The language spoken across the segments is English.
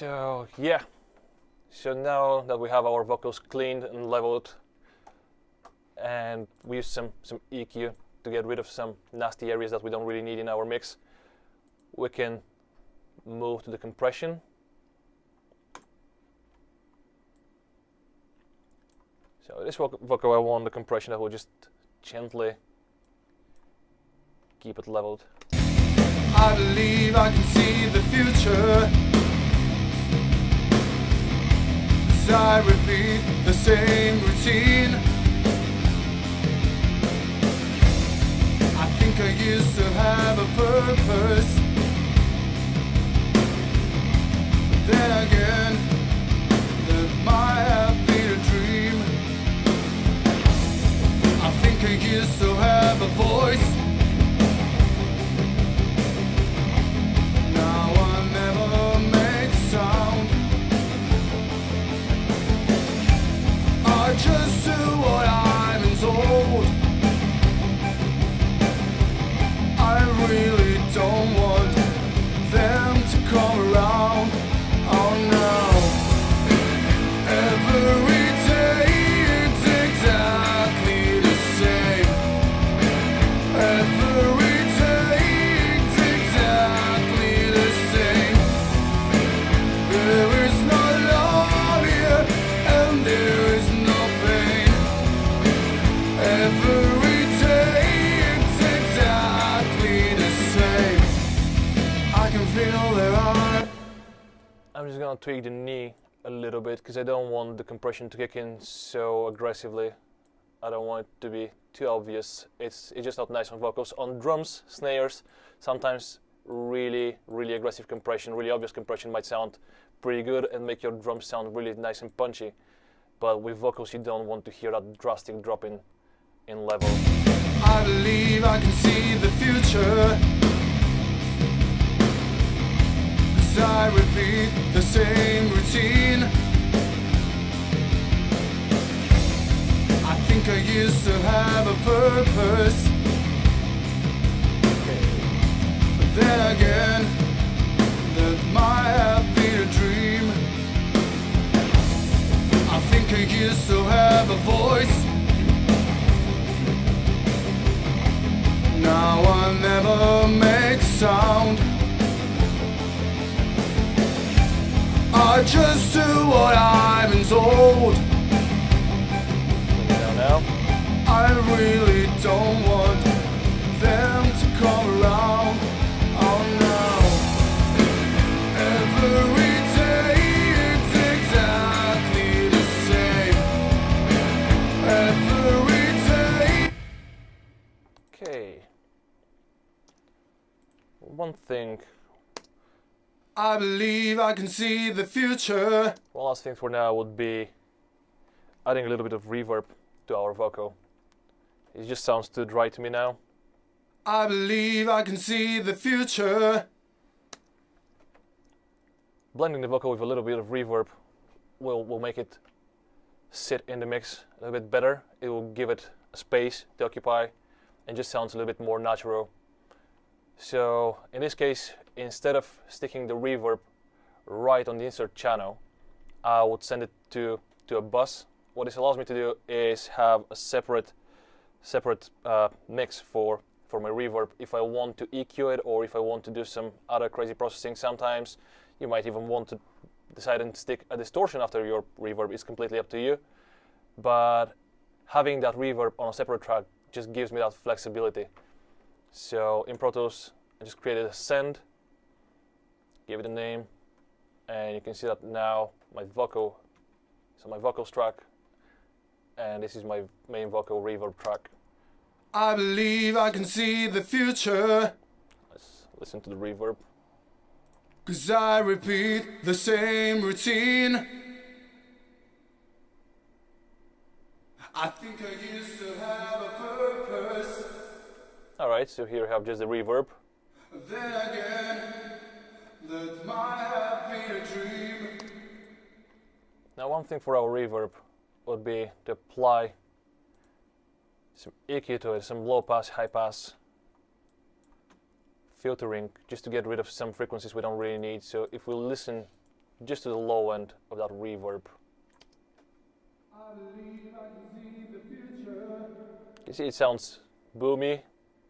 So yeah, so now that we have our vocals cleaned and leveled, and we use some EQ to get rid of some nasty areas that we don't really need in our mix, we can move to the compression. So this vocal, I want the compression. I will just gently keep it leveled. I believe I can see the future, as I repeat the same routine. I think I used to have a purpose, but then again, that might have been a dream. I think I used to have a voice. Now I never make a sound. I just do what I'm been told. I really don't want them to come around. Oh no. Every day it's exactly the same. Every day it's exactly the same. There is no love here and there is no pain. Every day it's exactly the same. I can feel their eyes. I'm just gonna tweak the knee a little bit because I don't want the compression to kick in so aggressively. I don't want it to be too obvious. It's just not nice on vocals. On drums, snares, sometimes really aggressive compression, really obvious compression might sound pretty good and make your drums sound really nice and punchy. But with vocals, you don't want to hear that drastic drop in level. I believe I can see the future, as I repeat the same routine. I think I used to have a purpose, but then again, that might have been a dream. I think I used to have a voice. Now I never make a sound. I just do what I've been told. Now. I really don't want them to come around. Oh no. Every day it's exactly the same. Every day. Okay. One thing. I believe I can see the future. One last thing for now would be adding a little bit of reverb to our vocal. It just sounds too dry to me now. I believe I can see the future. Blending the vocal with a little bit of reverb will make it sit in the mix a little bit better. It will give it a space to occupy and just sounds a little bit more natural. So in this case, instead of sticking the reverb right on the insert channel, I would send it to a bus. What this allows me to do is have a separate mix for my reverb if I want to EQ it or if I want to do some other crazy processing. Sometimes you might even want to decide and stick a distortion after your reverb. It's completely up to you. But having that reverb on a separate track just gives me that flexibility. So in Pro Tools, I just created a send, gave it a name, and you can see that now my vocals track, and this is my main vocal reverb track. I believe I can see the future, Let's listen to the reverb. 'cause I repeat the same routine. I think I used to have a purpose. Alright, so here we have just the reverb. Then again, that might have been a dream. Now one thing for our reverb would be to apply some EQ to it, some low pass, high pass filtering, just to get rid of some frequencies we don't really need. So if we listen just to the low end of that reverb. You see, it sounds boomy,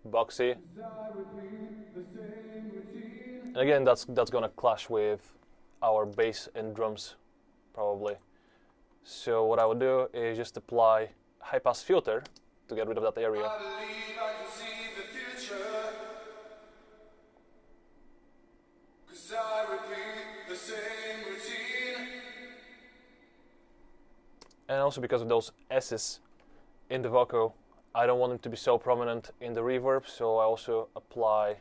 boxy. And again, that's gonna clash with our bass and drums, probably. So what I would do is just apply high-pass filter to get rid of that area. I believe I can see the future, 'cause I repeat the same routine. And also because of those S's in the vocal, I don't want them to be so prominent in the reverb, so I also apply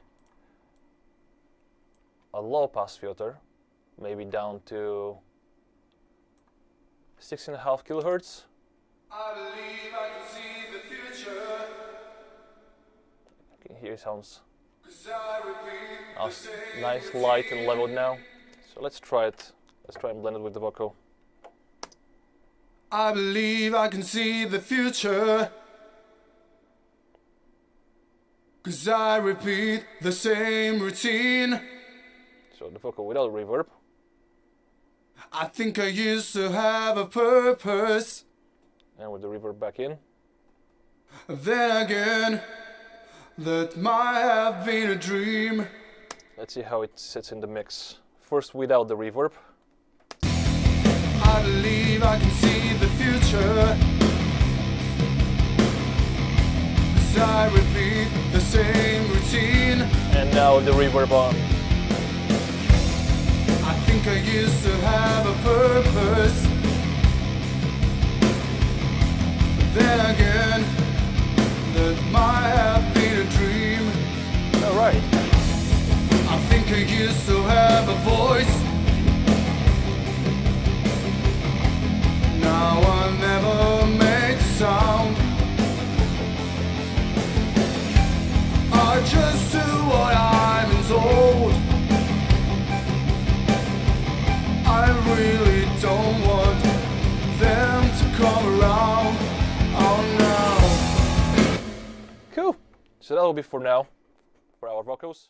a low-pass filter, maybe down to 6.5 kilohertz. I believe I can see the future, You can hear it sounds 'cause I repeat the same nice, routine. light and leveled now. So let's try it. Let's try and blend it with the vocal. I believe I can see the future, 'cause I repeat the same routine. So the vocal without reverb. I think I used to have a purpose. And with the reverb back in. Then again, that might have been a dream. Let's see how it sits in the mix. First without the reverb. I believe I can see the future, 'cause I repeat the same routine. And now the reverb on. I think I used to have a purpose. Then again, that might have been a dream. Alright. I think I used to have a voice. Now I never make a sound. I just do what I'm told. I really don't want them to come around. Oh no. Cool. So that will be for now for our vocals.